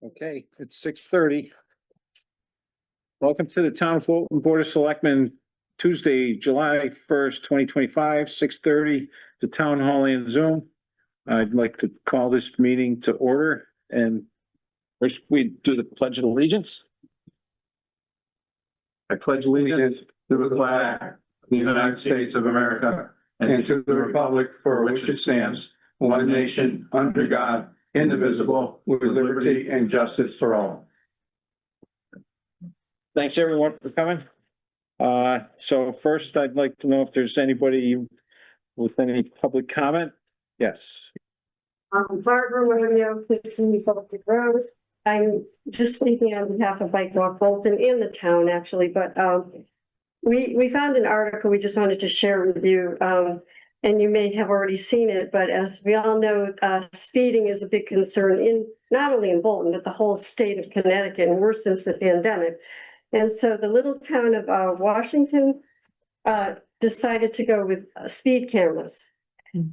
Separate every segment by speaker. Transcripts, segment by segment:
Speaker 1: Okay, it's 6:30. Welcome to the Town of Bolton Board of Selectmen, Tuesday, July 1st, 2025, 6:30, the Town Hall and Zoom. I'd like to call this meeting to order, and first we do the Pledge of Allegiance.
Speaker 2: I pledge allegiance to the flag of the United States of America and to the republic for which it stands, one nation, under God, indivisible, with liberty and justice for all.
Speaker 1: Thanks, everyone, for coming. So first, I'd like to know if there's anybody with any public comment. Yes.
Speaker 3: Barbara Romeo, 15 Bolton Road. I'm just speaking on behalf of Bike Walk Bolton and the town, actually, but we found an article we just wanted to share with you. And you may have already seen it, but as we all know, speeding is a big concern in not only in Bolton, but the whole state of Connecticut, and worse since the pandemic. And so the little town of Washington decided to go with speed cameras.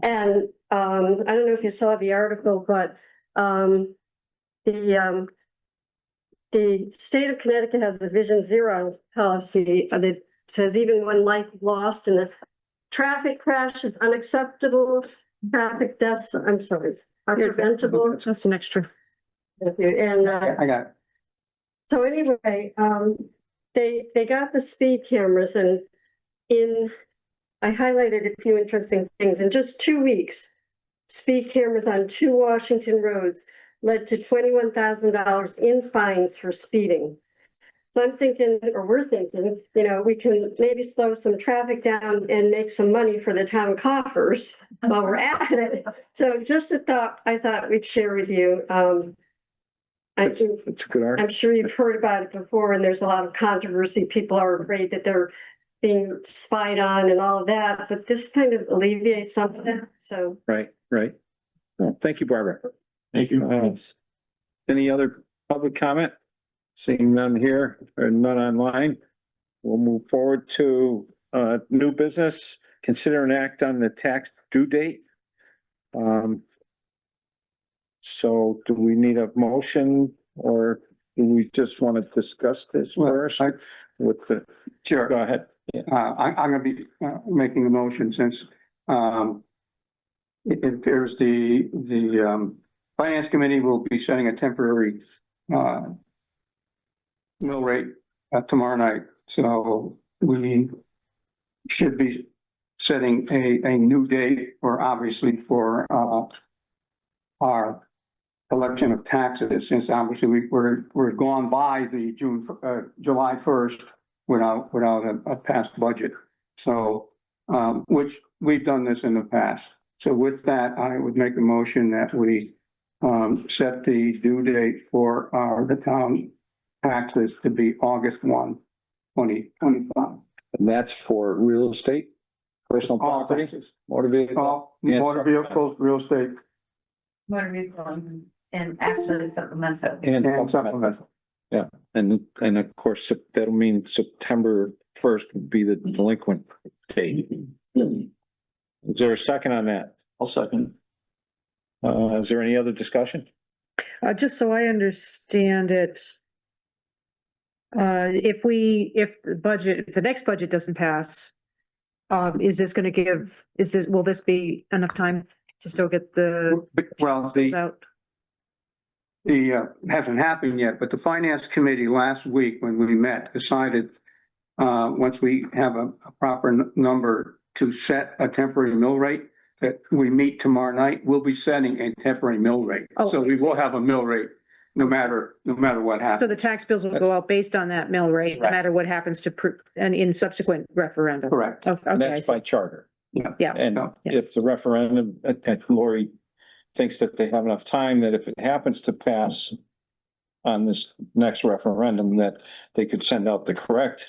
Speaker 3: And I don't know if you saw the article, but the state of Connecticut has the Vision Zero policy that says even when life lost in a traffic crash is unacceptable, traffic deaths, I'm sorry, are preventable.
Speaker 4: That's an extra.
Speaker 3: And
Speaker 2: I got it.
Speaker 3: so anyway, they got the speed cameras, and I highlighted a few interesting things. In just 2 weeks, speed cameras on 2 Washington roads led to $21,000 in fines for speeding. So I'm thinking, or we're thinking, we can maybe slow some traffic down and make some money for the town coffers while we're at it. So just a thought I thought we'd share with you.
Speaker 1: It's a good
Speaker 3: I'm
Speaker 1: art.
Speaker 3: sure you've heard about it before, and there's a lot of controversy. People are afraid that they're being spied on and all of that, but this kind of alleviates some of that. So
Speaker 1: Right. Well, thank you, Barbara.
Speaker 2: Thank you.
Speaker 1: Any other public comment? Seeing none here or none online, we'll move forward to new business. Consider an act on the tax due date. So do we need a motion, or do we just want to discuss this first? With the,
Speaker 2: Sure.
Speaker 1: go ahead.
Speaker 2: I'm going to be making a motion since it appears the Finance Committee will be setting a temporary mill rate tomorrow night. So we should be setting a new date obviously for our collection of taxes, since obviously we're gone by the July 1st without a passed budget. So which we've done this in the past. So with that, I would make a motion that we set the due date for the town taxes to be August 1, 2025.
Speaker 1: And that's for real estate, personal
Speaker 2: All
Speaker 1: property,
Speaker 2: taxes.
Speaker 1: motor vehicle.
Speaker 2: Motor vehicles, real estate,
Speaker 4: Motor vehicle and actually supplemental.
Speaker 2: and supplemental.
Speaker 1: Yeah, and of course, that'll mean September 1st would be the delinquent date. Is there a second on that?
Speaker 2: I'll second.
Speaker 1: Is there any other discussion?
Speaker 4: Just so I understand it, if the next budget doesn't pass, will this be enough time to still get the
Speaker 2: Well,
Speaker 4: bills out?
Speaker 2: hasn't happened yet, but the Finance Committee last week when we met decided once we have a proper number to set a temporary mill rate, that we meet tomorrow night, we'll be setting a temporary mill rate.
Speaker 4: Oh,
Speaker 2: So
Speaker 4: I
Speaker 2: we
Speaker 4: see.
Speaker 2: will have a mill rate no matter what
Speaker 4: So
Speaker 2: happens.
Speaker 4: the tax bills will go out based on that mill rate, no
Speaker 2: Right.
Speaker 4: matter what happens and in subsequent referendum.
Speaker 2: Correct.
Speaker 4: Okay,
Speaker 1: And
Speaker 4: I
Speaker 1: that's
Speaker 4: see.
Speaker 1: by charter.
Speaker 4: Yeah.
Speaker 1: And
Speaker 2: No.
Speaker 1: if the referendum, Lori thinks that they have enough time, that if it happens to pass on this next referendum, that they could send out the correct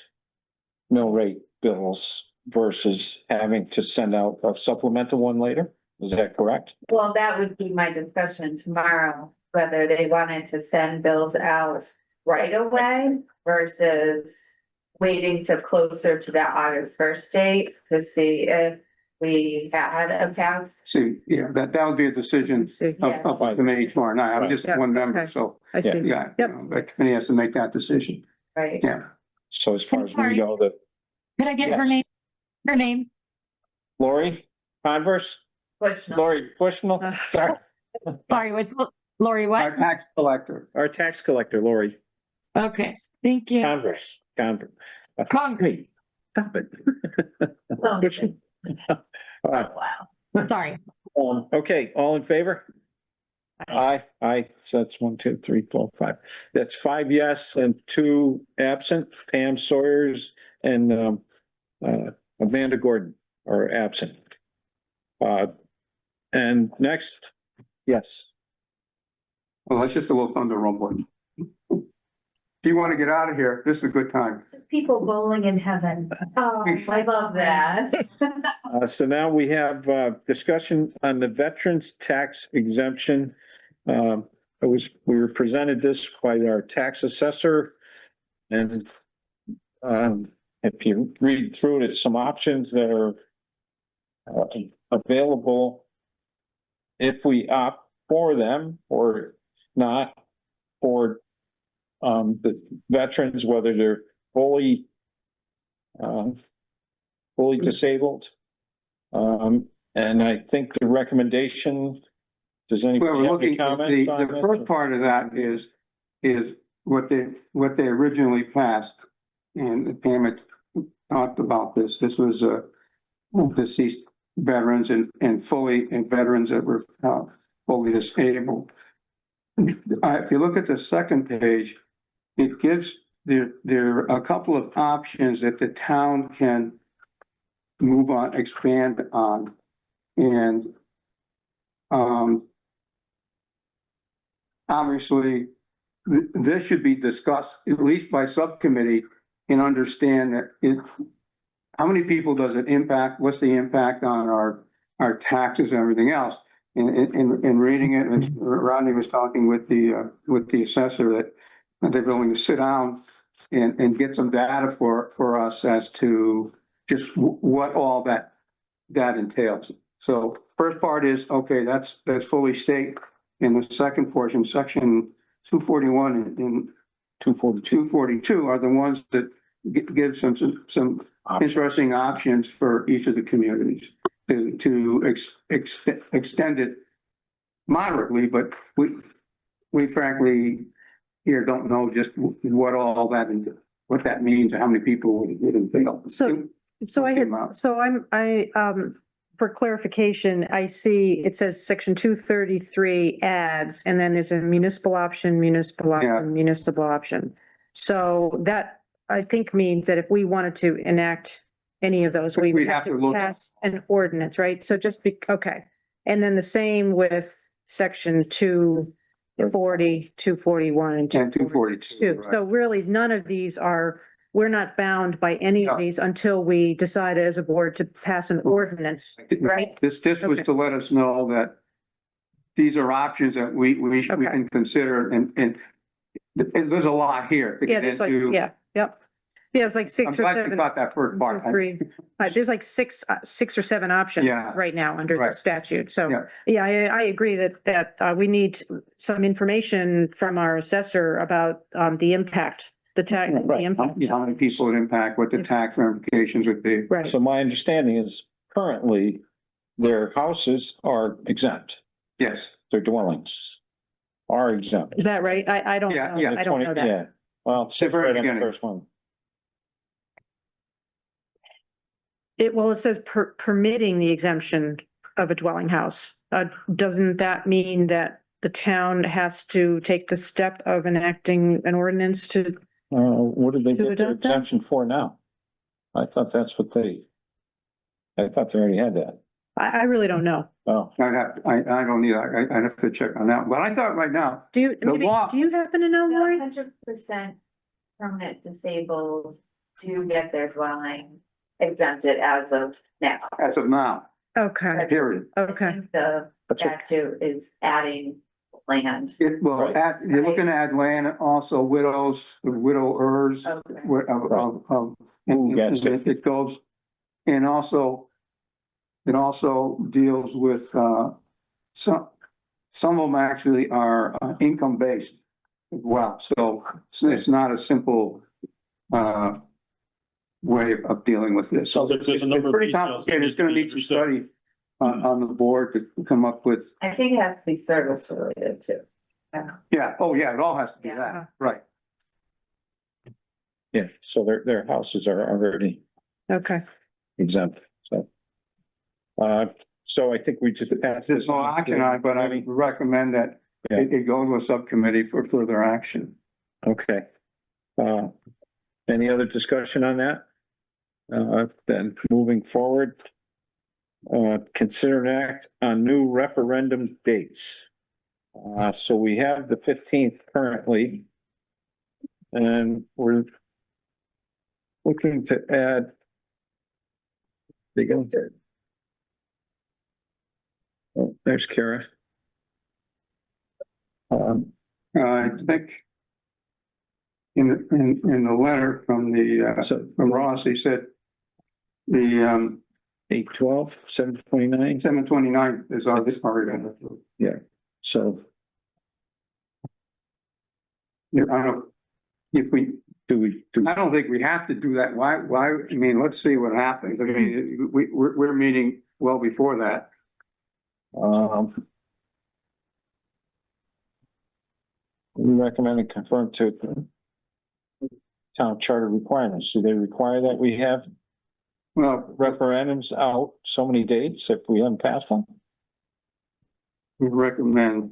Speaker 1: mill rate bills versus having to send out a supplemental one later. Is that correct?
Speaker 5: Well, that would be my discussion tomorrow, whether they wanted to send bills out right away versus waiting to closer to that August 1st date to see if we had a pass.
Speaker 2: See, yeah, that would be a decision
Speaker 4: I see.
Speaker 2: of the committee tomorrow night. I'm just
Speaker 4: Yeah,
Speaker 2: one member,
Speaker 4: okay.
Speaker 2: so,
Speaker 4: I see.
Speaker 2: yeah,
Speaker 4: Yep.
Speaker 2: the committee has to make that decision.
Speaker 5: Right.
Speaker 2: Yeah.
Speaker 1: So as far as we
Speaker 6: Sorry.
Speaker 1: go, that
Speaker 6: Could I get her
Speaker 1: Yes.
Speaker 6: name? Her name?
Speaker 1: Lori Converse,
Speaker 5: Bushnell.
Speaker 1: Lori Bushnell, sorry,
Speaker 6: Sorry, what's Lori,
Speaker 2: Our
Speaker 6: what?
Speaker 2: tax collector.
Speaker 1: our tax collector, Lori
Speaker 6: Okay, thank you.
Speaker 1: Converse, Converse.
Speaker 6: Concrete.
Speaker 1: Stop it.
Speaker 5: Oh,
Speaker 1: Bushnell. All right,
Speaker 5: wow.
Speaker 6: Sorry.
Speaker 1: okay, all in favor? Aye, so that's 1, 2, 3, 4, 5. That's 5 yes and 2 absent. Pam Sawyers and Amanda Gordon are absent. And next, yes.
Speaker 2: Well, that's just a little thunder rumbling. If you want to get out of here, this is a good time.
Speaker 5: People bowling in heaven. Oh, I love that.
Speaker 1: So now we have discussion on the veterans tax exemption. We were presented this by our tax assessor. And if you read through it, it's some options that are available if we opt for them or not for the veterans, whether they're fully disabled. And I think the recommendation, does
Speaker 2: Well,
Speaker 1: anybody
Speaker 2: we're
Speaker 1: have any
Speaker 2: looking,
Speaker 1: comments on
Speaker 2: the first
Speaker 1: it?
Speaker 2: part of that is what they originally passed. And Pam had talked about this. This was deceased veterans and veterans that were fully disabled. If you look at the second page, it gives, there are a couple of options that the town can move on, expand on. And obviously, this should be discussed at least by subcommittee and understand that how many people does it impact? What's the impact on our taxes and everything else? In reading it, and Rodney was talking with the assessor that they're willing to sit down and get some data for us as to just what all that entails. So first part is, okay, that's fully state. In the second portion, section 241 and 242 are the ones that give some interesting options for each of the communities to extend it moderately, but we frankly here don't know just what all that, what that means, and how many people would entail.
Speaker 4: For clarification, I see it says section 233 adds, and then there's a municipal option, municipal option. So that I think means that if we wanted to enact any of those, we would have to
Speaker 2: look
Speaker 4: pass an ordinance, right? So okay. And then the same with section 240, 241 and
Speaker 2: 242.
Speaker 4: So really, none of these we're not bound by any of these until we decide as a board to pass an ordinance, right?
Speaker 2: This was to let us know that these are options that we can consider, and there's a lot here to
Speaker 4: Yeah,
Speaker 2: get
Speaker 4: there's like,
Speaker 2: into.
Speaker 4: yep. Yeah, it's like
Speaker 2: I'm
Speaker 4: 6 or
Speaker 2: glad you
Speaker 4: 7.
Speaker 2: got that first part.
Speaker 4: There's like six or seven options
Speaker 2: Yeah.
Speaker 4: right now under the
Speaker 2: Right.
Speaker 4: statute. So,
Speaker 2: Yeah.
Speaker 4: yeah, I agree that we need some information from our assessor about the impact, the tax, the
Speaker 1: Right.
Speaker 4: impact.
Speaker 2: How many people it impact, what the tax ramifications would be.
Speaker 4: Right.
Speaker 1: So my understanding is currently their houses are exempt,
Speaker 2: Yes.
Speaker 1: their dwellings are exempt.
Speaker 4: Is that right? I don't
Speaker 2: Yeah,
Speaker 4: know.
Speaker 2: yeah.
Speaker 4: I don't know that.
Speaker 1: Yeah, well, it's
Speaker 2: The very
Speaker 1: right on the
Speaker 2: beginning.
Speaker 1: first one.
Speaker 4: It says permitting the exemption of a dwelling house. Doesn't that mean that the town has to take the step of enacting an ordinance to?
Speaker 1: What did they
Speaker 4: To
Speaker 1: get their
Speaker 4: adopt that?
Speaker 1: exemption for now? I thought that's what I thought they already had that.
Speaker 4: I really don't know.
Speaker 1: Oh,
Speaker 2: I don't either. I'd have to check on that, but I thought right now,
Speaker 4: Do you,
Speaker 2: The law-
Speaker 4: do you happen to know, Lori?
Speaker 5: 100% permanent disabled to get their dwelling exempted as of now.
Speaker 2: as of now,
Speaker 4: Okay,
Speaker 2: period.
Speaker 5: I
Speaker 4: okay.
Speaker 5: think the
Speaker 1: That's what-
Speaker 5: statute is adding land.
Speaker 1: Right.
Speaker 2: You're looking to add land, also widowers, widowers,
Speaker 5: Okay.
Speaker 2: and
Speaker 1: Yes.
Speaker 2: it goes, and also It also deals with, some of them actually are income based as well. So it's not a simple, way of dealing with this.
Speaker 7: Sounds like there's a number
Speaker 2: It's
Speaker 7: of
Speaker 2: pretty
Speaker 7: details that
Speaker 2: complicated. It's gonna
Speaker 7: need to be
Speaker 2: need some
Speaker 7: understood.
Speaker 2: study on the board to come up with,
Speaker 5: I think it has to be service related too.
Speaker 2: yeah, oh, yeah, it all has to be
Speaker 5: Yeah.
Speaker 2: that, right.
Speaker 1: Yeah, so their houses are already
Speaker 4: Okay,
Speaker 1: exempt, so. So I think we just pass
Speaker 2: There's
Speaker 1: this
Speaker 2: no
Speaker 1: on.
Speaker 2: action on it, but I recommend that
Speaker 1: Yeah.
Speaker 2: it go to a subcommittee for further action.
Speaker 1: Okay. Any other discussion on that? Then moving forward. Consider an act on new referendum dates. So we have the 15th currently. And we're looking to add. They go there. Oh, there's Kara.
Speaker 2: I think in the letter from from Ross, he said the,
Speaker 1: 8/12, 7/29.
Speaker 2: 7/29 is already.
Speaker 1: Yeah, so
Speaker 2: Yeah, I don't, if we,
Speaker 1: do
Speaker 2: I don't think we have to do that. Why, I mean, let's see what happens. I mean, we're meeting well before that.
Speaker 1: We recommend and confirm to town charter requirements. Do they require that we have
Speaker 2: Well,
Speaker 1: referendums out so many dates if we haven't passed one?
Speaker 2: we recommend,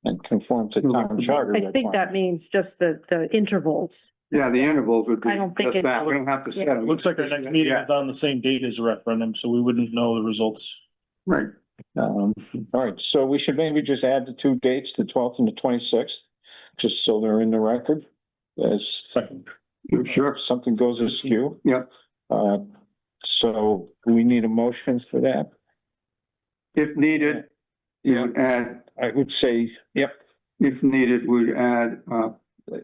Speaker 1: And conform to town charter.
Speaker 4: I think that means just the intervals.
Speaker 2: yeah, the intervals would be
Speaker 4: I don't think
Speaker 2: just
Speaker 4: it-
Speaker 2: that. We don't have to set
Speaker 7: It
Speaker 2: them.
Speaker 7: looks like our next meeting
Speaker 2: Yeah,
Speaker 7: is on the same date as the referendum, so we wouldn't know the results.
Speaker 2: right.
Speaker 1: All right, so we should maybe just add the two dates, the 12th and the 26th, just so they're in the record. As
Speaker 7: Second.
Speaker 2: Sure.
Speaker 1: something goes askew.
Speaker 2: Yep.
Speaker 1: So we need a motion for that.
Speaker 2: If needed, you
Speaker 1: Yeah,
Speaker 2: would add,
Speaker 1: I would say, yep.
Speaker 2: if needed, we'd add,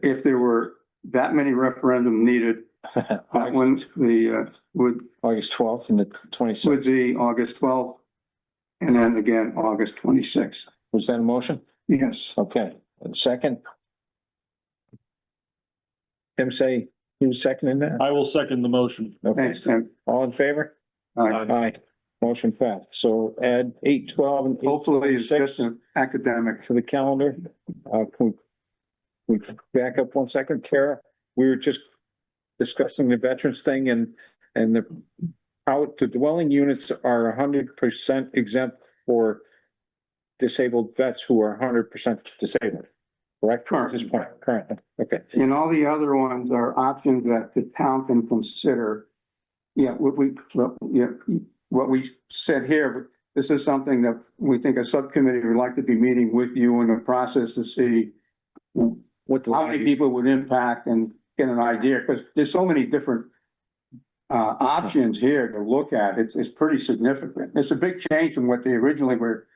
Speaker 2: if there were that many referendum needed, that one, would
Speaker 1: August 12th and the 26th.
Speaker 2: would be August 12th. And then again, August 26th.
Speaker 1: Was that a motion?
Speaker 2: Yes.
Speaker 1: Okay, and second? Tim say, he was seconding that?
Speaker 7: I will second the motion.
Speaker 1: Okay,
Speaker 2: Thanks, Tim.
Speaker 1: all in favor?
Speaker 2: All right.
Speaker 1: Aye. Motion passed. So add 8/12 and
Speaker 2: Hopefully it's
Speaker 1: 8/26
Speaker 2: just an academic.
Speaker 1: to the calendar. Can we back up one second, Kara? We were just discussing the veterans thing and how the dwelling units are 100% exempt for disabled vets who are 100% disabled. Correct? At this point, currently. Okay.
Speaker 2: And all the other ones are options that the town can consider. Yeah, what we said here, this is something that we think a subcommittee would like to be meeting with you in the process to see
Speaker 1: What the
Speaker 2: how many people would impact and get an idea, because there's so many different options here to look at. It's pretty significant. It's a big change from what they originally were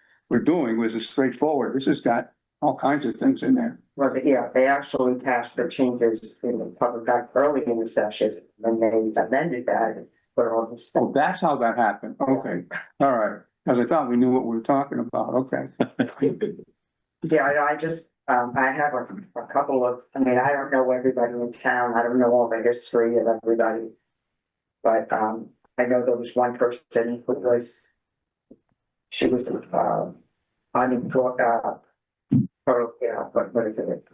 Speaker 2: doing, was straightforward. This has got all kinds of things in there.
Speaker 8: Well, yeah, they actually passed the changes in the public act early in the session, and they amended that for all this
Speaker 2: Oh,
Speaker 8: stuff.
Speaker 2: that's how that happened. Okay, all right. Because I thought we knew what we were talking about. Okay.
Speaker 8: Yeah, I just, I have a couple of, I mean, I don't know everybody in town, I don't know all the history of everybody. But, I know there was one person who was, she was, unemployed, total, yeah, what is it?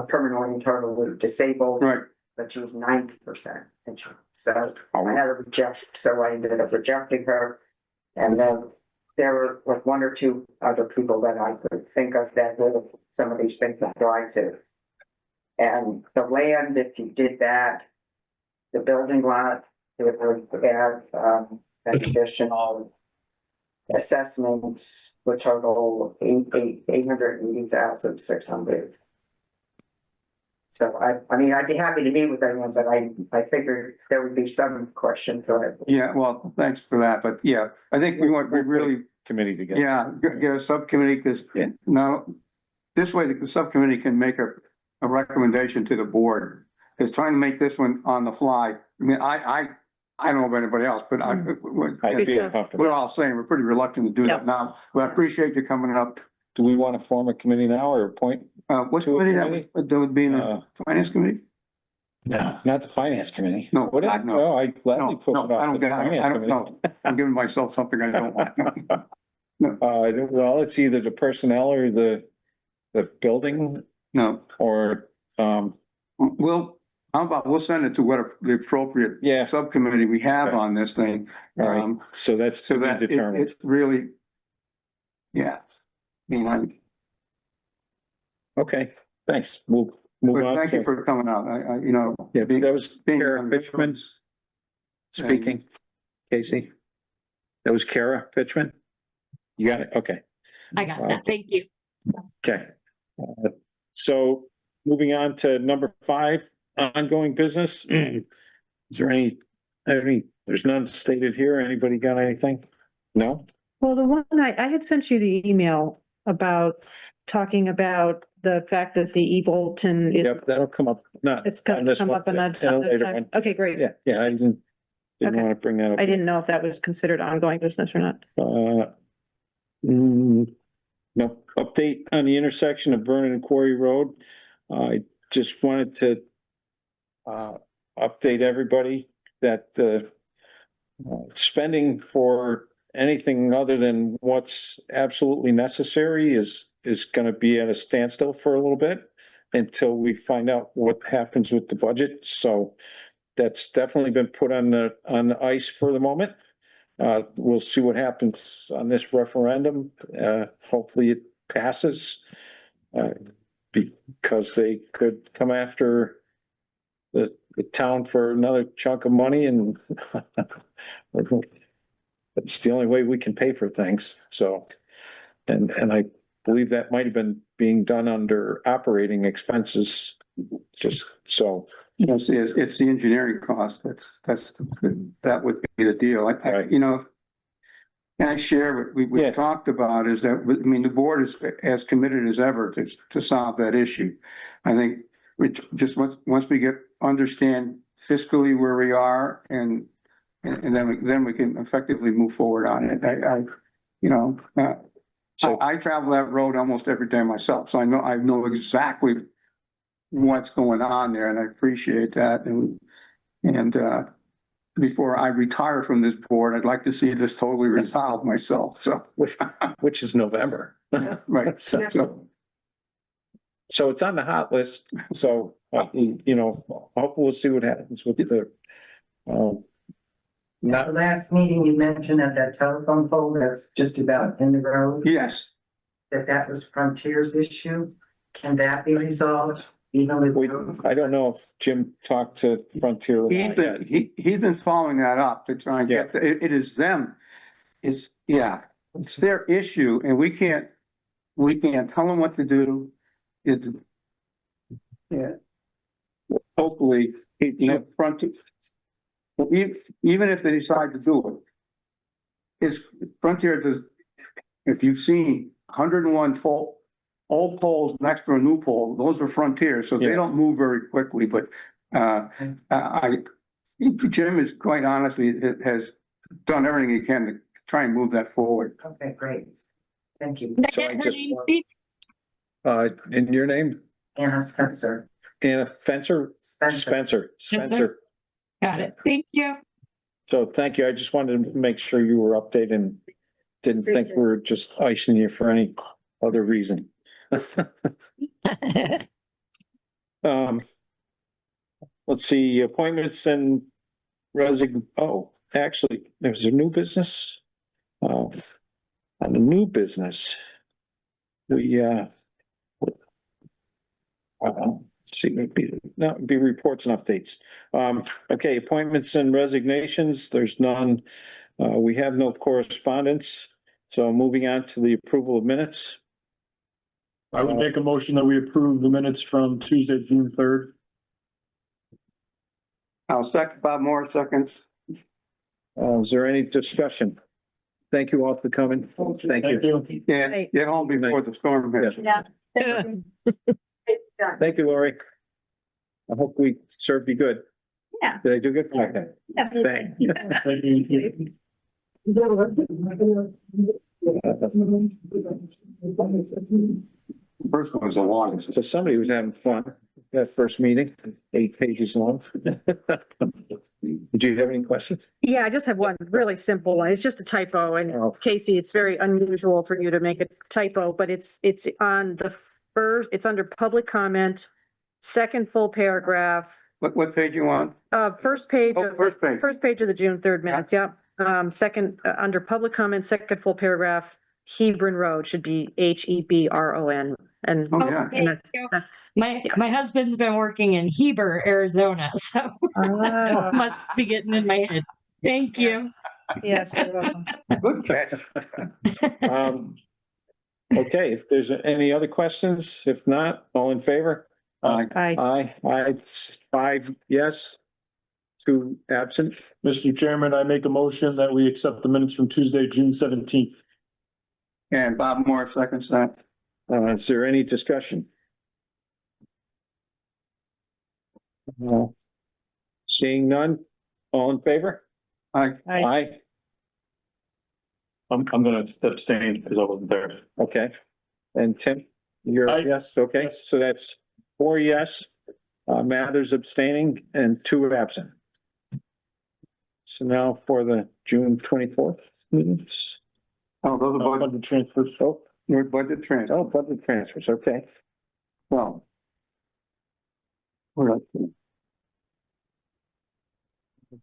Speaker 8: Permanently totally disabled.
Speaker 2: Right.
Speaker 8: But she was 90%. And so I had to reject, so I ended up rejecting her. And then there were like one or two other people that I could think of that would some of these things apply to. And the land, if you did that, the building lot, it would add an additional assessments for total 880,600. So I mean, I'd be happy to meet with everyone, but I figured there would be some question to it.
Speaker 2: Yeah, well, thanks for that. But yeah, I think we really,
Speaker 1: Committee together.
Speaker 2: yeah, get a subcommittee, because
Speaker 1: Yeah.
Speaker 2: now, this way the subcommittee can make a recommendation to the board. Because trying to make this one on the fly, I mean, I I don't know about anybody else, but
Speaker 1: I'd be
Speaker 4: Good.
Speaker 1: uncomfortable.
Speaker 2: we're all saying we're pretty reluctant to do
Speaker 4: Yep.
Speaker 2: that now. But I appreciate you coming up.
Speaker 1: Do we want to form a committee now or appoint?
Speaker 2: What
Speaker 1: To a
Speaker 2: committee
Speaker 1: committee?
Speaker 2: that would be in the
Speaker 1: Uh,
Speaker 2: finance committee?
Speaker 1: No, not the finance committee.
Speaker 2: No,
Speaker 1: Would it?
Speaker 2: God, no.
Speaker 1: Oh, I gladly
Speaker 2: No,
Speaker 1: put it
Speaker 2: no, I
Speaker 1: off.
Speaker 2: don't
Speaker 1: to
Speaker 2: get,
Speaker 1: the
Speaker 2: I
Speaker 1: finance
Speaker 2: don't
Speaker 1: committee.
Speaker 2: know. I'm giving myself something I don't want.
Speaker 1: Well, it's either the personnel or the building
Speaker 2: No,
Speaker 1: or,
Speaker 2: how about, we'll send it to what the appropriate
Speaker 1: yeah,
Speaker 2: subcommittee we have on this thing.
Speaker 1: all right. So that's
Speaker 2: So
Speaker 1: to be
Speaker 2: that
Speaker 1: determined.
Speaker 2: it really, yeah. I mean,
Speaker 1: Okay, thanks. We'll move
Speaker 2: but
Speaker 1: on.
Speaker 2: thank you for coming out. You know.
Speaker 1: Yeah,
Speaker 2: being-
Speaker 1: that was
Speaker 2: being
Speaker 1: Kara
Speaker 2: on-
Speaker 1: Fitchman speaking. Casey? That was Kara Fitchman? You got it? Okay.
Speaker 6: I got that. Thank you.
Speaker 1: Okay. So moving on to number 5, ongoing business. Is there there's none stated here. Anybody got anything? No?
Speaker 4: Well, the one I had sent you the email about talking about the fact that the Bolton is,
Speaker 1: Yep, that'll come up. Not
Speaker 4: it's
Speaker 1: on
Speaker 4: gonna
Speaker 1: this
Speaker 4: come
Speaker 1: one,
Speaker 4: up in
Speaker 1: in a
Speaker 4: a
Speaker 1: later
Speaker 4: time.
Speaker 1: one.
Speaker 4: Okay, great.
Speaker 1: Yeah, I didn't
Speaker 4: Okay.
Speaker 1: want to bring that up.
Speaker 4: I didn't know if that was considered ongoing business or not.
Speaker 1: No, update on the intersection of Vernon and Quarry Road. I just wanted to update everybody that spending for anything other than what's absolutely necessary is gonna be at a standstill for a little bit until we find out what happens with the budget. So that's definitely been put on the ice for the moment. We'll see what happens on this referendum. Hopefully it passes. Because they could come after the town for another chunk of money and it's the only way we can pay for things. So, and I believe that might have been being done under operating expenses, just so.
Speaker 2: Yes, it's the engineering cost. That would be the deal.
Speaker 1: Right.
Speaker 2: You know, can I share what we
Speaker 1: Yeah.
Speaker 2: talked about is that, I mean, the board is as committed as ever to solve that issue. I think we just, once we understand fiscally where we are and then we can effectively move forward on it.
Speaker 1: So
Speaker 2: I travel that road almost every day myself, so I know exactly what's going on there, and I appreciate that. And before I retire from this board, I'd like to see this totally resolved myself. So,
Speaker 1: which is November.
Speaker 2: right. So,
Speaker 1: So it's on the hot list. So, hopefully we'll see what happens with the,
Speaker 9: At
Speaker 1: not,
Speaker 9: the last meeting, you mentioned that that telephone pole that's just about in the road,
Speaker 2: yes,
Speaker 9: that was Frontier's issue. Can that be resolved even with?
Speaker 1: I don't know if Jim talked to Frontier. or not yet.
Speaker 2: he's been following that up to try and get, it is them. It's their issue, and we can't tell them what to do. It's, yeah. Hopefully, Frontier, even if they decide to do it, is Frontier does, if you've seen 101 old poles next to a new pole, those are Frontier, so they
Speaker 1: Yeah.
Speaker 2: don't move very quickly, but Jim is quite honestly, has done everything he can to try and move that forward.
Speaker 9: Okay, great. Thank you.
Speaker 6: Can I
Speaker 1: So
Speaker 6: get
Speaker 1: I
Speaker 6: her
Speaker 1: just-
Speaker 6: name, please?
Speaker 1: In your name,
Speaker 9: Anna Spencer.
Speaker 1: Anna Fencer?
Speaker 9: Spencer.
Speaker 1: Spencer.
Speaker 6: Got it. Thank you.
Speaker 1: So thank you. I just wanted to make sure you were updated and didn't think we were just icing you for any other reason. Let's see, appointments and actually, there's a new business. On the new business, let's see, it'd be reports and updates. Okay, appointments and resignations, there's none. We have no correspondence, so moving on to the approval of minutes.
Speaker 7: I would make a motion that we approve the minutes from Tuesday, June 3rd.
Speaker 2: I'll second, Bob Moore seconds.
Speaker 1: Is there any discussion? Thank you all for coming. Thank you.
Speaker 2: Yeah, get home before the storm hits.
Speaker 3: Yeah.
Speaker 1: Thank you, Lori. I hope we served you good.
Speaker 4: Yeah.
Speaker 1: Did I do good? Okay. Thank you.
Speaker 7: Thank you.
Speaker 2: First one was the longest.
Speaker 1: So somebody was having fun, that first meeting, 8 pages long. Did you have any questions?
Speaker 4: Yeah, I just have one really simple one. It's just a typo, and
Speaker 1: Oh.
Speaker 4: Casey, it's very unusual for you to make a typo, but it's on the first, it's under public comment, second full paragraph,
Speaker 2: What page you on?
Speaker 4: first page
Speaker 2: Oh,
Speaker 4: of,
Speaker 2: first page.
Speaker 4: first page of the June 3rd minutes, yeah. Second, under public comment, second full paragraph, Hebron Road should be Hebron. And
Speaker 2: Oh, yeah.
Speaker 4: and that's,
Speaker 6: My husband's been working in Heber, Arizona, so it must be getting in my head. Thank you.
Speaker 4: yes, you're welcome.
Speaker 2: Good catch.
Speaker 1: Okay, if there's any other questions, if not, all in favor?
Speaker 2: Aye.
Speaker 1: Aye, 5 yes, 2 absent.
Speaker 7: Mr. Chairman, I make a motion that we accept the minutes from Tuesday, June 17th.
Speaker 2: And Bob Moore seconds that.
Speaker 1: Is there any discussion? Seeing none, all in favor?
Speaker 2: Aye.
Speaker 1: Aye,
Speaker 7: I'm gonna abstain because I wasn't there.
Speaker 1: okay. And Tim, you're
Speaker 7: Aye.
Speaker 1: yes, okay, so that's 4 yes, Mathers abstaining and 2 absent. So now for the June 24th minutes.
Speaker 2: Oh, those are budget,
Speaker 7: Budget transfers.
Speaker 1: Oh,
Speaker 2: budget transfer.
Speaker 1: oh, budget transfers, okay.
Speaker 2: Well. Where else?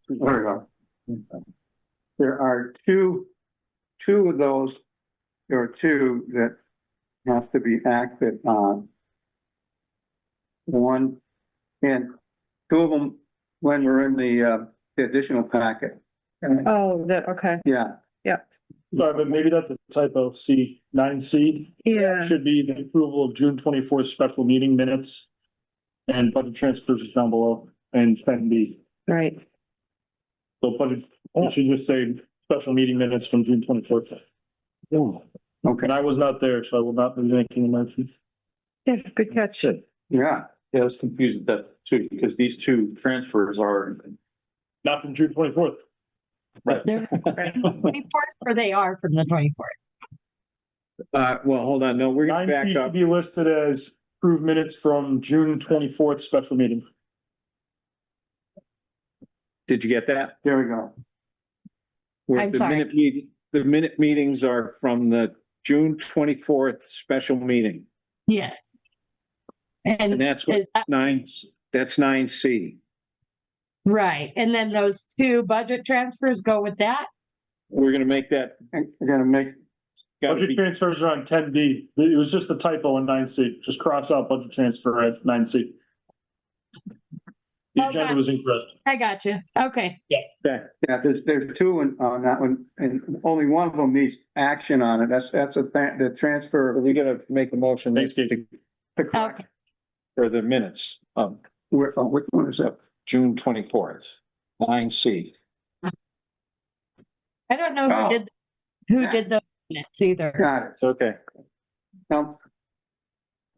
Speaker 2: There we go. There are two of those, there are two that have to be acted on. One, and 2 of them, when we're in the additional packet.
Speaker 4: Oh, that, okay,
Speaker 2: Yeah,
Speaker 7: Sorry, but maybe that's a typo. C, 9C.
Speaker 4: yeah,
Speaker 7: Should be the approval of June 24th special meeting minutes. And budget transfers is down below and 10B.
Speaker 4: right.
Speaker 7: So budget, it should just say special meeting minutes from June 24th.
Speaker 2: okay,
Speaker 7: And I was not there, so I will not be making a motion.
Speaker 4: Yeah, good catch.
Speaker 2: yeah,
Speaker 10: Yeah, I was confused at that too, because these 2 transfers are,
Speaker 7: Not from June 24th.
Speaker 6: They're from the 24th, or they are from the 24th.
Speaker 1: Well, hold on, no, we're gonna
Speaker 7: 9C
Speaker 1: back
Speaker 7: should
Speaker 1: up.
Speaker 7: be listed as approved minutes from June 24th special meeting.
Speaker 1: Did you get that?
Speaker 2: there we go.
Speaker 1: Where
Speaker 6: I'm
Speaker 1: the
Speaker 6: sorry.
Speaker 1: the minute meetings are from the June 24th special meeting.
Speaker 6: Yes.
Speaker 1: And
Speaker 6: And
Speaker 1: that's what
Speaker 6: is that
Speaker 1: 9C.
Speaker 6: right? And then those 2 budget transfers go with that?
Speaker 1: We're gonna make that,
Speaker 2: I'm gonna make,
Speaker 1: gotta
Speaker 7: Budget
Speaker 1: be,
Speaker 7: transfers are on 10B. It was just a typo in 9C. Just cross out budget transfer at 9C. The
Speaker 6: Oh,
Speaker 7: agenda
Speaker 6: got
Speaker 7: was incorrect.
Speaker 6: I got you. Okay.
Speaker 1: okay,
Speaker 2: yeah, there's 2 on that one, and only one of them needs action on it. That's the transfer.
Speaker 1: we gotta make a motion
Speaker 7: Thanks, Casey.
Speaker 6: Okay.
Speaker 1: for the minutes of
Speaker 2: Which one is that?
Speaker 1: June 24th, 9C.
Speaker 6: I don't know
Speaker 2: Oh.
Speaker 6: who did the minutes either.
Speaker 2: Got it.
Speaker 1: It's okay.
Speaker 2: Now,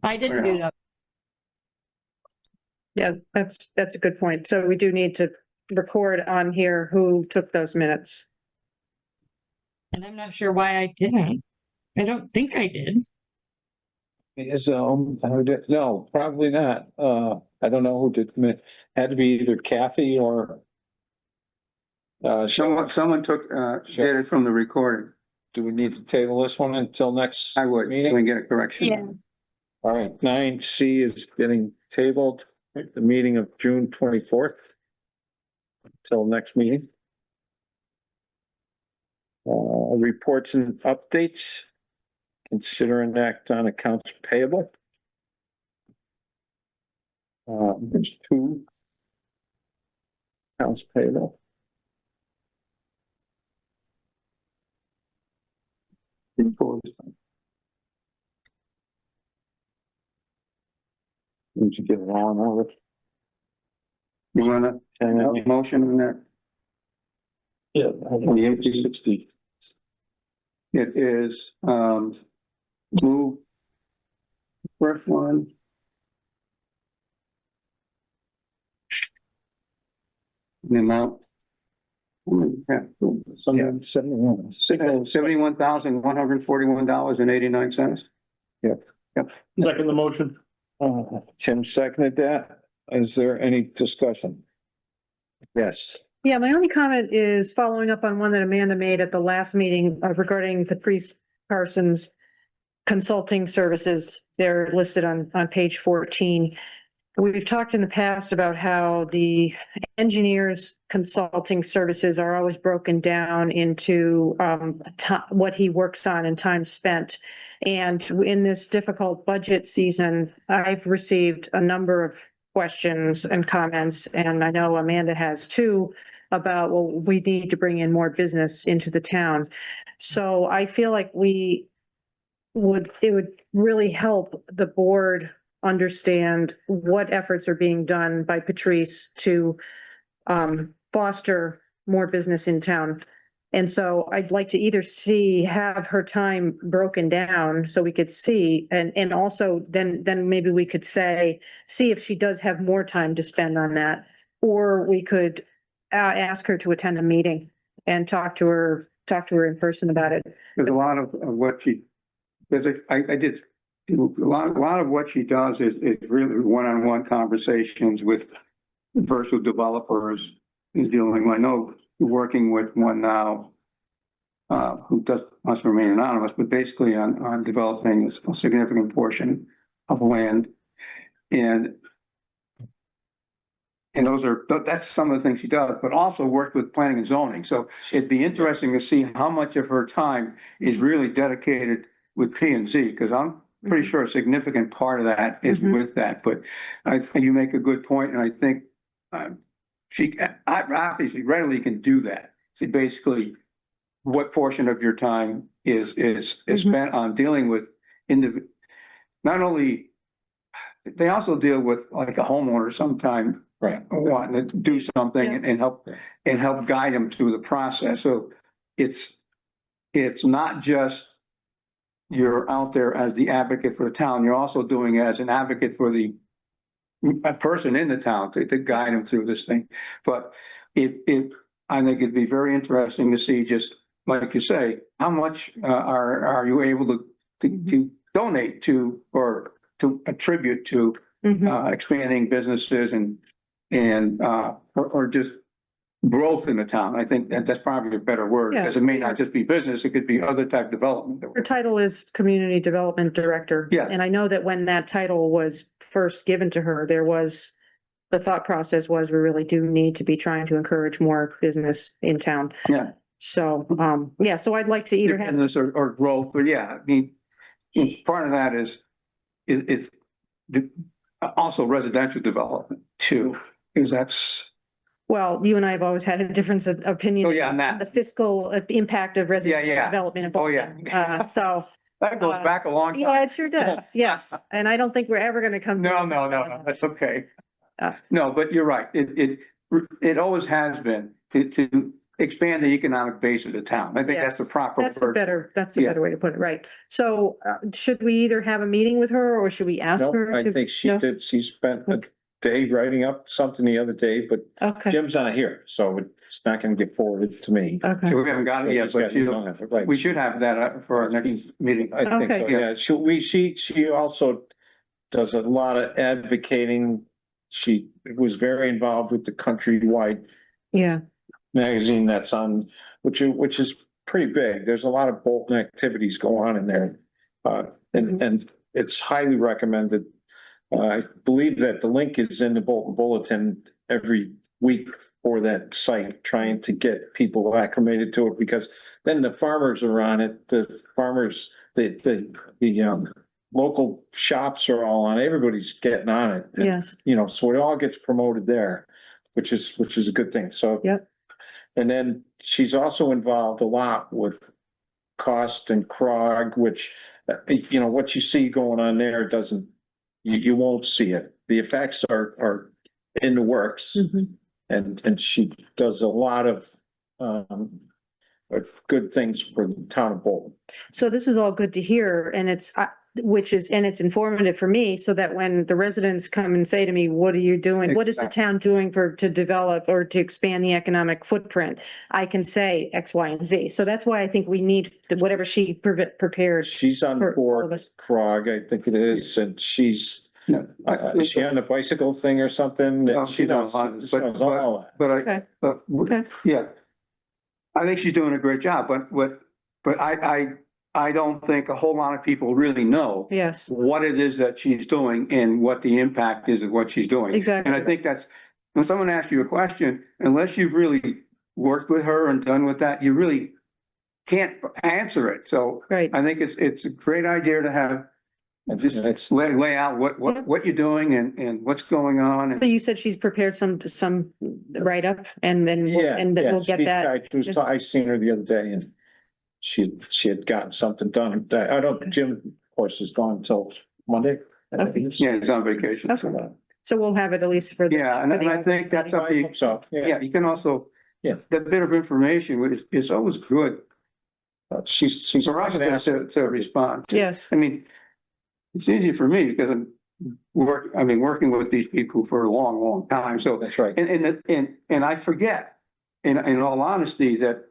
Speaker 6: I didn't do that.
Speaker 4: Yeah, that's a good point. So we do need to record on here who took those minutes.
Speaker 6: And I'm not sure why I didn't. I don't think I did.
Speaker 1: No, probably not. I don't know who did, had to be either Kathy or
Speaker 2: someone took, did it from the recording.
Speaker 1: do we need to table this one until next?
Speaker 2: I would, so we can get a correction.
Speaker 6: Yeah.
Speaker 1: All right, 9C is getting tabled, the meeting of June 24th. Till next meeting. Reports and updates. Consider an act on accounts payable. There's 2 accounts payable. Need to get it on over.
Speaker 2: You wanna, motion on that?
Speaker 1: Yeah. 60.
Speaker 2: It is, move. First one. the amount. $71,141.89.
Speaker 7: Second the motion.
Speaker 1: Tim seconded that. Is there any discussion? Yes.
Speaker 4: Yeah, my only comment is following up on one that Amanda made at the last meeting regarding the Priest Parsons consulting services. They're listed on page 14. We've talked in the past about how the engineer's consulting services are always broken down into what he works on and time spent. And in this difficult budget season, I've received a number of questions and comments, and I know Amanda has too, about, well, we need to bring in more business into the town. So I feel like it would really help the board understand what efforts are being done by Patrice to foster more business in town. And so I'd like to either have her time broken down so we could see, and also then maybe we could see if she does have more time to spend on that. Or we could ask her to attend a meeting and talk to her in person about it.
Speaker 2: There's a lot of what I did, a lot of what she does is really one-on-one conversations with virtual developers. Is dealing, I know you're working with one now, who must remain anonymous, but basically on developing a significant portion of land. And that's some of the things she does, but also worked with planning and zoning. So it'd be interesting to see how much of her time is really dedicated with P and Z, because I'm pretty sure a significant part of that is with that. But you make a good point, and I think she obviously readily can do that. See, basically, what portion of your time is spent on dealing with not only, they also deal with like a homeowner sometime, right, wanting to do something and help guide them through the process. So it's not just you're out there as the advocate for the town, you're also doing it as an advocate for a person in the town to guide them through this thing. But I think it'd be very interesting to see, just like you say, how much are you able to donate to or to attribute to expanding businesses or just growth in the town. I think that's probably a better word, because it may not just be business, it could be other type of development.
Speaker 4: Her title is Community Development Director.
Speaker 2: Yeah.
Speaker 4: And I know that when that title was first given to her, the thought process was, we really do need to be trying to encourage more business in town.
Speaker 2: Yeah.
Speaker 4: So, so I'd like to either have.
Speaker 2: Business or growth, but I mean, part of that is it's also residential development too, because that's.
Speaker 4: Well, you and I have always had a difference of opinion.
Speaker 2: Oh, yeah, on that.
Speaker 4: The fiscal impact of residential development. In Bolton. So.
Speaker 2: That goes back a long time.
Speaker 4: Yeah, it sure does. Yes. And I don't think we're ever going to come.
Speaker 2: No, that's okay. No, but you're right. It always has been to expand the economic base of the town. I think that's the proper word.
Speaker 4: That's a better way to put it, right? So should we either have a meeting with her, or should we ask her?
Speaker 1: I think she did. She spent a day writing up something the other day, but Jim's not here, so it's not going to get forwarded to me.
Speaker 4: Okay.
Speaker 2: So we haven't got it yet, but we should have that for our next meeting.
Speaker 1: I think, so, yeah. She also does a lot of advocating. She was very involved with the Countrywide magazine that's on, which is pretty big. There's a lot of Bolton activities going on in there. And it's highly recommended. I believe that the link is in the Bolton Bulletin every week for that site, trying to get people acclimated to it, because then the farmers are on it. The farmers, the local shops are all on it. Everybody's getting on it. And, so it all gets promoted there, which is a good thing. So, and then she's also involved a lot with Cost and Krog, which, what you see going on there doesn't, you won't see it. The effects are in the works, and she does a lot of good things for the town of Bolton.
Speaker 4: So this is all good to hear, and which is, and it's informative for me, so that when the residents come and say to me, what are you doing? What is the town doing to develop or to expand the economic footprint? I can say X, Y, and Z. So that's why I think we need whatever she prepared.
Speaker 1: She's on
Speaker 4: For all of
Speaker 1: board,
Speaker 4: us.
Speaker 1: Krog, I think it is, and she's,
Speaker 2: No,
Speaker 1: is she on the bicycle thing or something?
Speaker 2: No,
Speaker 1: She knows,
Speaker 2: but-
Speaker 1: she knows all that.
Speaker 2: But
Speaker 4: Okay. Okay.
Speaker 2: yeah. I think she's doing a great job, but I don't think a whole lot of people really know
Speaker 4: Yes,
Speaker 2: what it is that she's doing and what the impact is of what she's doing.
Speaker 4: exactly.
Speaker 2: And I think that's, when someone asks you a question, unless you've really worked with her and done with that, you really can't answer it. So
Speaker 4: Right.
Speaker 2: I think it's a great idea to have,
Speaker 1: And
Speaker 2: just
Speaker 1: it's,
Speaker 2: lay out what you're doing and what's going on.
Speaker 4: But you said she's prepared some write-up and then,
Speaker 1: yeah,
Speaker 4: and then
Speaker 1: yeah,
Speaker 4: we'll get that.
Speaker 1: I seen her the other day and she had gotten something done. I don't, Jim, of course, is gone until Monday. I think.
Speaker 2: Yeah, he's on vacation.
Speaker 4: Okay. So we'll have it at least for the.
Speaker 2: Yeah, and
Speaker 4: for the
Speaker 2: I think that's
Speaker 1: I
Speaker 2: something,
Speaker 1: hope so,
Speaker 2: yeah, you can also,
Speaker 1: Yeah.
Speaker 2: that bit of information is always good
Speaker 1: She's
Speaker 2: for us
Speaker 1: an asset.
Speaker 2: to respond. to.
Speaker 4: Yes,
Speaker 2: I mean, it's easy for me because I've been working with these people for a long, long time, so,
Speaker 1: That's right.
Speaker 2: and I forget, in all honesty, that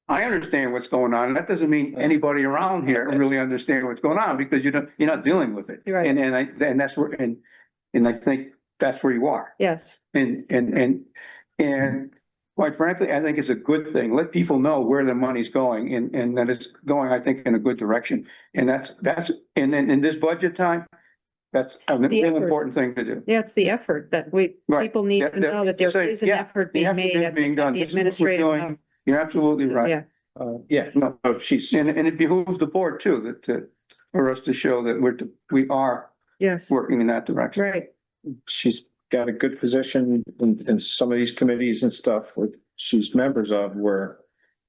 Speaker 2: I understand what's going on, and that doesn't mean anybody around here really understand what's going on, because you're not dealing with it.
Speaker 4: You're right.
Speaker 2: And that's where, and I think that's where you are.
Speaker 4: yes,
Speaker 2: And quite frankly, I think it's a good thing. Let people know where their money's going and that it's going, I think, in a good direction. And and then in this budget time, that's a
Speaker 4: The
Speaker 2: really
Speaker 4: effort.
Speaker 2: important thing to do.
Speaker 4: yeah, it's the effort that
Speaker 2: Right.
Speaker 4: people need to know that there is an effort being made at
Speaker 2: being done.
Speaker 4: the
Speaker 2: This is what we're
Speaker 4: administrative
Speaker 2: doing.
Speaker 4: level.
Speaker 2: You're absolutely right.
Speaker 4: Yeah,
Speaker 1: Yeah, no, she's,
Speaker 2: And it behooves the board too, for us to show that we are
Speaker 4: yes,
Speaker 2: working in that direction.
Speaker 4: right,
Speaker 1: she's got a good position in some of these committees and stuff where she's members of where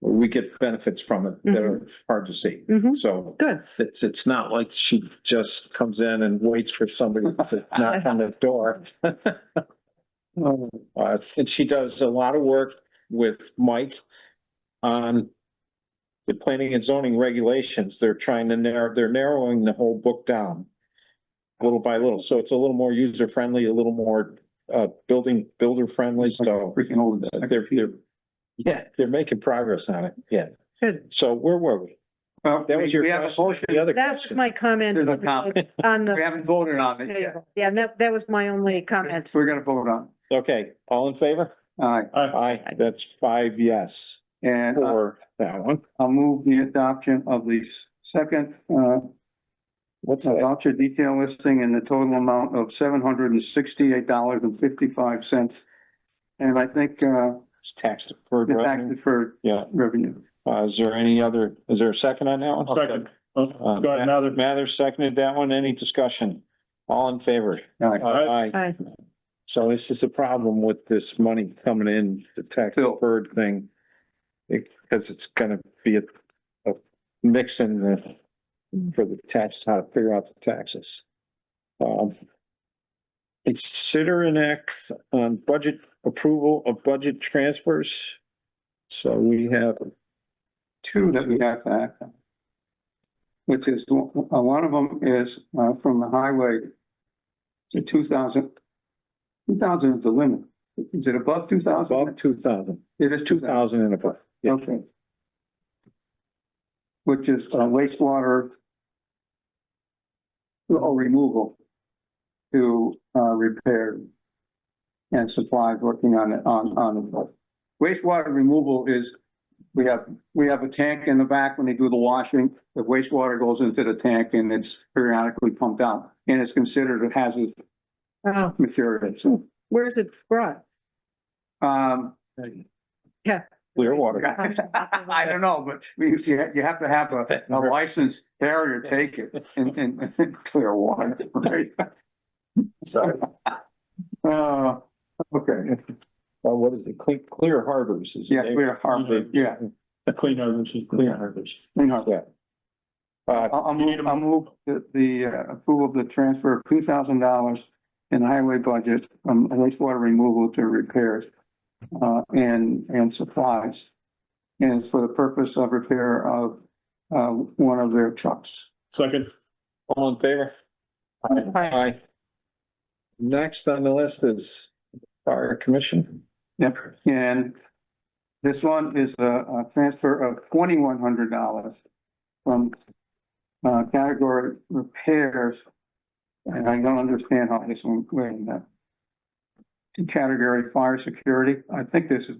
Speaker 1: we get benefits from it that are hard to see.
Speaker 4: Mhm.
Speaker 1: So
Speaker 4: good,
Speaker 1: it's not like she just comes in and waits for somebody to knock on the door. And she does a lot of work with Mike on the planning and zoning regulations. They're trying to they're narrowing the whole book down little by little. So it's a little more user friendly, a little more builder friendly. So
Speaker 2: Freaking old.
Speaker 1: they're making progress on it. Yeah.
Speaker 4: good.
Speaker 1: So where were we?
Speaker 2: Well,
Speaker 1: That was your
Speaker 2: we have a
Speaker 1: question.
Speaker 2: motion.
Speaker 1: The other
Speaker 4: That was
Speaker 1: question.
Speaker 4: my comment
Speaker 2: There's a comment.
Speaker 4: on
Speaker 2: We
Speaker 4: the,
Speaker 2: haven't voted on it yet.
Speaker 4: yeah, and that was my only comment.
Speaker 2: So we're gonna vote on.
Speaker 1: Okay, all in favor?
Speaker 2: Aye.
Speaker 1: Aye, that's 5 yes
Speaker 2: And
Speaker 1: for that one.
Speaker 2: I'll move the adoption of the second,
Speaker 1: What's that?
Speaker 2: voucher detail listing in the total amount of $768.55. And I think,
Speaker 1: It's tax deferred
Speaker 2: the tax
Speaker 1: revenue.
Speaker 2: deferred
Speaker 1: Yeah,
Speaker 2: revenue.
Speaker 1: is there a second on that one?
Speaker 7: Second. Go ahead, Mather.
Speaker 1: Mather seconded that one. Any discussion? All in favor?
Speaker 2: Aye.
Speaker 1: Aye.
Speaker 4: Aye.
Speaker 1: So this is a problem with this money coming in, the tax
Speaker 2: Bill.
Speaker 1: deferred thing. Because it's gonna be a mix in for the tax, how to figure out the taxes. Consider an act on budget approval of budget transfers. So we have
Speaker 2: Two that we have to act on. Which is, one of them is, from the highway to 2,000. 2,000 is the limit. Is it above 2,000?
Speaker 1: above 2,000,
Speaker 2: It is
Speaker 1: 2,000 and above. Yeah.
Speaker 2: Okay. Which is wastewater or removal to repair and supplies working on it, on it. Wastewater removal is, we have a tank in the back when they do the washing, the wastewater goes into the tank and it's periodically pumped out, and it's considered a hazardous
Speaker 4: Oh,
Speaker 2: material. So,
Speaker 4: where's it brought? Yeah.
Speaker 1: Clear water.
Speaker 2: I don't know, but you have to have a licensed carrier take it in clear water, right?
Speaker 1: Sorry.
Speaker 2: Okay,
Speaker 1: Well, what is it? Clear Harbors is.
Speaker 2: yeah, clear harbor, yeah.
Speaker 7: Clean Harbors, Clean Harbors.
Speaker 2: Clean harbor.
Speaker 1: Yeah.
Speaker 2: I'll move the approval of the transfer of $2,000 in the highway budget from wastewater removal to repairs and supplies. And it's for the purpose of repair of one of their trucks.
Speaker 7: Second.
Speaker 1: All in favor? Aye. Next on the list is Fire Commission.
Speaker 2: Yep, and this one is a transfer of $2,100 from category repairs. And I don't understand how this one, wait a minute. To category fire security, I think this is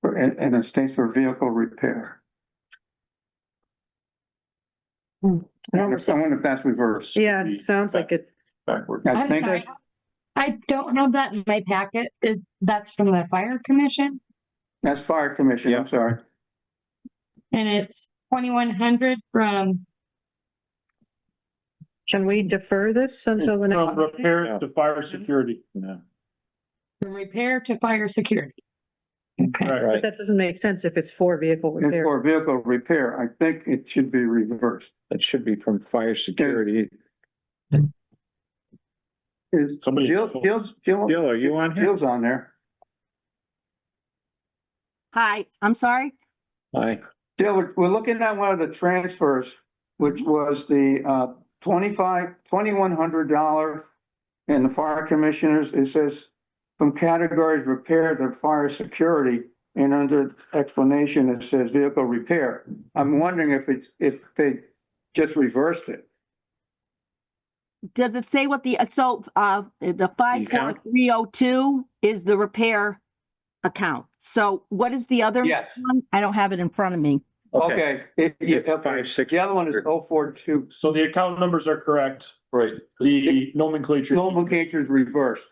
Speaker 2: and it stands for vehicle repair. I wonder if that's reversed.
Speaker 4: Yeah, it sounds like it.
Speaker 7: Backward.
Speaker 2: I
Speaker 6: I'm
Speaker 2: think
Speaker 6: sorry. I don't have that in my packet. That's from the fire commission
Speaker 2: that's fire commission, I'm sorry.
Speaker 6: and it's 2,100 from,
Speaker 4: Can we defer this until the
Speaker 7: From
Speaker 4: next?
Speaker 7: repair to fire security.
Speaker 1: No.
Speaker 6: from repair to fire security. Okay.
Speaker 7: Right.
Speaker 4: But that doesn't make sense if it's for vehicle
Speaker 2: It's
Speaker 4: repair.
Speaker 2: for vehicle repair. I think it should be reversed.
Speaker 1: It should be from fire security.
Speaker 2: Is
Speaker 7: Somebody-
Speaker 2: Jill's
Speaker 1: Jill, are you on here?
Speaker 2: Jill's on there.
Speaker 11: Hi, I'm sorry.
Speaker 1: Aye.
Speaker 2: Jill, we're looking at one of the transfers, which was the $2,100 and the fire commissioners, it says from categories repair to fire security, and under explanation, it says vehicle repair. I'm wondering if they just reversed it.
Speaker 11: Does it say what the 54302 is the repair account? So what is the other
Speaker 2: Yes.
Speaker 11: one? I don't have it in front of me.
Speaker 2: Okay.
Speaker 1: It's 5,600.
Speaker 2: The other one is 042.
Speaker 7: So the account numbers are correct.
Speaker 1: Right.
Speaker 7: The nomenclature.
Speaker 2: Nomenclature is reversed.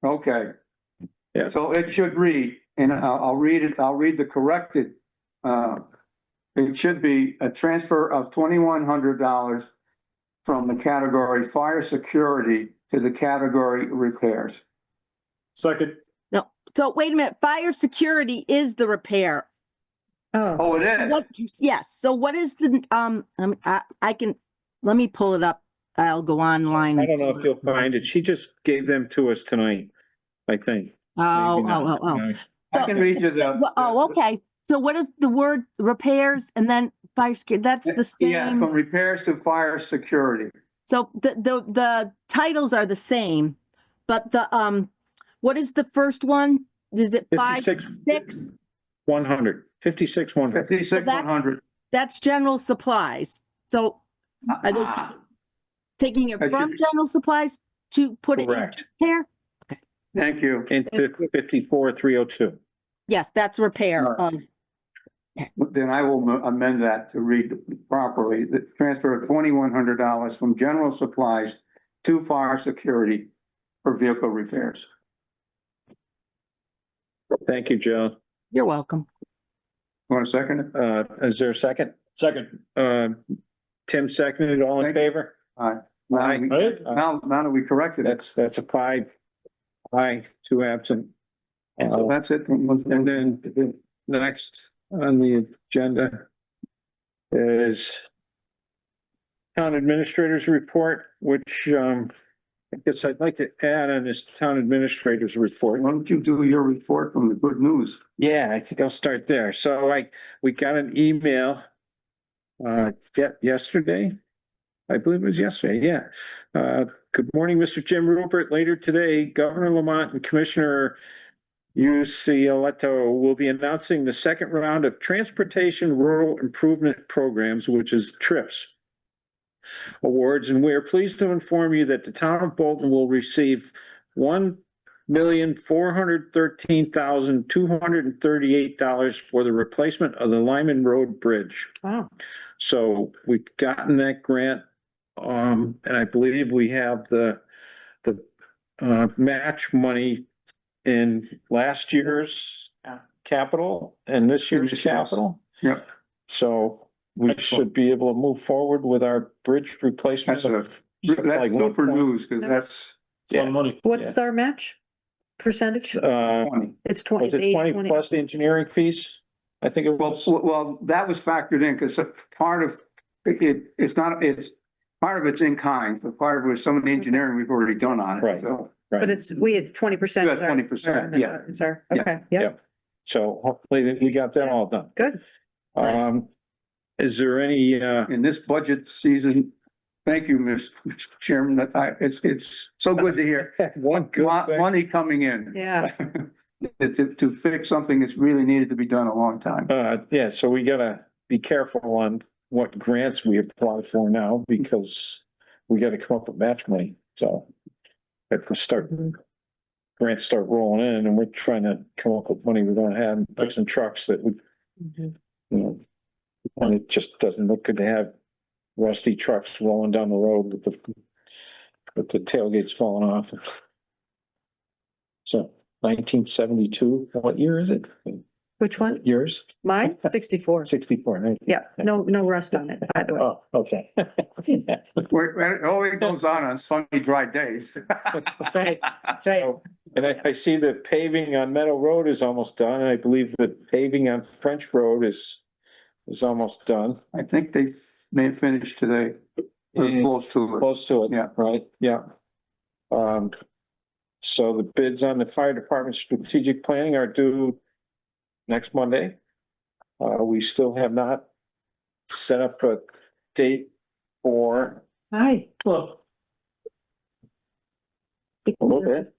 Speaker 2: Okay.
Speaker 1: Yeah.
Speaker 2: So it should read, and I'll read it, I'll read the corrected. It should be a transfer of $2,100 from the category fire security to the category repairs.
Speaker 7: Second,
Speaker 11: No, so wait a minute, fire security is the repair.
Speaker 4: Oh,
Speaker 2: Oh, it is?
Speaker 11: What, yes, so what is the, I can, let me pull it up. I'll go online.
Speaker 1: I don't know if you'll find it. She just gave them to us tonight, I think.
Speaker 11: Oh,
Speaker 1: Maybe not.
Speaker 11: oh.
Speaker 2: I can read you the.
Speaker 11: Oh, okay. So what is the word repairs and then fire security? That's the
Speaker 2: Yeah,
Speaker 11: same.
Speaker 2: from repairs to fire security.
Speaker 11: So the titles are the same, but the, what is the first one? Is it 5,600?
Speaker 1: 100, 56,100.
Speaker 2: 56,100.
Speaker 11: That's general supplies. So are they taking it
Speaker 2: That
Speaker 11: from
Speaker 2: should-
Speaker 11: general supplies to put it in
Speaker 1: Correct.
Speaker 11: repair?
Speaker 2: Thank you.
Speaker 1: Into 54,302.
Speaker 11: Yes, that's repair
Speaker 2: All
Speaker 11: of,
Speaker 2: Then I will amend that to read properly. The transfer of $2,100 from general supplies to fire security for vehicle repairs.
Speaker 1: Thank you, Joe.
Speaker 11: you're welcome.
Speaker 2: Want a second?
Speaker 1: Is there a second?
Speaker 7: second.
Speaker 1: Tim seconded, all in
Speaker 2: Thank you.
Speaker 1: favor?
Speaker 2: Aye.
Speaker 1: Aye.
Speaker 2: Now that we corrected it.
Speaker 1: That's a 5. Aye, 2 absent.
Speaker 2: So that's it.
Speaker 1: And then the next on the agenda is town administrator's report, which I guess I'd like to add on this town administrator's report.
Speaker 2: Why don't you do your report from the good news?
Speaker 1: Yeah, I think I'll start there. So we got an email yesterday. I believe it was yesterday, yeah. Good morning, Mr. Jim Rupert. Later today, Governor Lamont and Commissioner Uccelletto will be announcing the second round of Transportation Rural Improvement Programs, which is TRIPS awards, and we are pleased to inform you that the town of Bolton will receive $1,413,238 for the replacement of the Lyman Road Bridge.
Speaker 4: wow.
Speaker 1: So we've gotten that grant, and I believe we have the match money in last year's capital and this year's capital.
Speaker 2: Yep.
Speaker 1: So we should be able to move forward with our bridge replacement.
Speaker 2: That's
Speaker 1: of
Speaker 2: That's
Speaker 1: like
Speaker 2: super
Speaker 1: 1
Speaker 2: news, because that's
Speaker 7: It's a lot of money.
Speaker 4: What's our match percentage?
Speaker 2: 20.
Speaker 4: It's 20.
Speaker 1: Was it 20 plus the engineering fees? I think it was.
Speaker 2: Well, that was factored in, because part of it's part of it's in kind, but part of it was some of the engineering we've already done on it,
Speaker 1: Right.
Speaker 2: so.
Speaker 4: But we had 20%.
Speaker 2: Yeah, 20%, yeah.
Speaker 4: Okay, yeah,
Speaker 1: So hopefully we got that all done.
Speaker 4: good.
Speaker 1: Is there any,
Speaker 2: in this budget season. Thank you, Mr. Chairman, it's so good to hear.
Speaker 1: one good thing?
Speaker 2: Money coming in.
Speaker 4: Yeah.
Speaker 2: To fix something that's really needed to be done a long time.
Speaker 1: Yeah, so we gotta be careful on what grants we apply for now, because we gotta come up with match money, so. If we start, grants start rolling in, and we're trying to come up with money we don't have, and fixing trucks that would, you know. And it just doesn't look good to have rusty trucks rolling down the road with the tailgates falling off. So 1972, what year is it?
Speaker 4: Which one?
Speaker 1: Yours?
Speaker 4: Mine? 64.
Speaker 1: 64, right?
Speaker 4: Yeah, no rust on it, by the way.
Speaker 1: Oh, okay.
Speaker 2: It only goes on sunny, dry days.
Speaker 4: Right.
Speaker 1: So, and I see the paving on Meadow Road is almost done, and I believe the paving on French Road is almost done.
Speaker 2: I think they may have finished today, or close to it.
Speaker 1: Close to it.
Speaker 2: Yeah.
Speaker 1: Right, yeah. So the bids on the fire department strategic planning are due next Monday. We still have not set up a date for
Speaker 4: Hi.
Speaker 1: a little bit,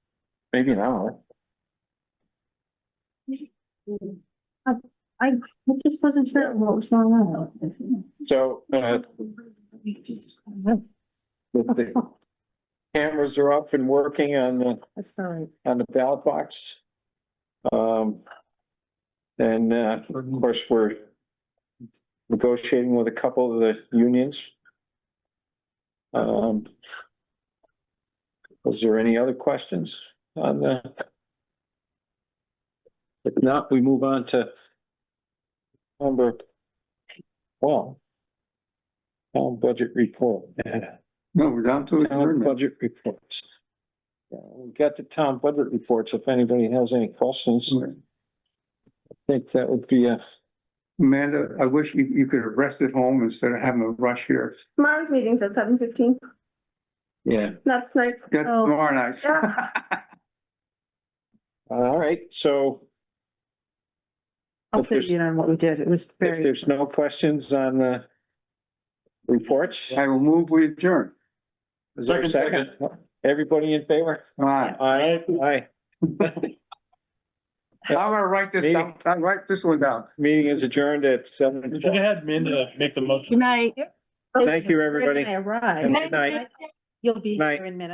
Speaker 1: maybe an hour.
Speaker 4: I just wasn't sure what was going on.
Speaker 1: So, the cameras are up and working on
Speaker 4: That's all right.
Speaker 1: the ballot box. And, of course, we're negotiating with a couple of the unions. Was there any other questions on that? If not, we move on to number 12. Town budget report.
Speaker 2: No, we're down to
Speaker 1: Town
Speaker 2: adjournment.
Speaker 1: budget reports. We got the town budget reports, if anybody has any questions. I think that would be
Speaker 2: Amanda, I wish you could have rested home instead of having to rush here.
Speaker 3: Tomorrow's meeting's at 7:15.
Speaker 1: yeah.
Speaker 3: That's nice.
Speaker 2: Get tomorrow night.
Speaker 1: All right, so
Speaker 4: I'll
Speaker 1: If
Speaker 4: fill
Speaker 1: there's-
Speaker 4: you in on what we did. It was
Speaker 1: if
Speaker 4: very,
Speaker 1: there's no questions on the reports,
Speaker 2: I will move, we adjourn.
Speaker 1: is there a second? Everybody in favor?
Speaker 2: All right,
Speaker 1: Aye.
Speaker 2: I'm gonna write this down, I'll write this one down.
Speaker 1: Meeting is adjourned at
Speaker 7: Go
Speaker 1: 7:12.
Speaker 7: ahead, Amanda, make the motion.
Speaker 11: Good night.
Speaker 1: Thank you, everybody.
Speaker 4: I arrived.
Speaker 1: Good night.
Speaker 4: You'll be
Speaker 1: Night.
Speaker 4: here in minutes.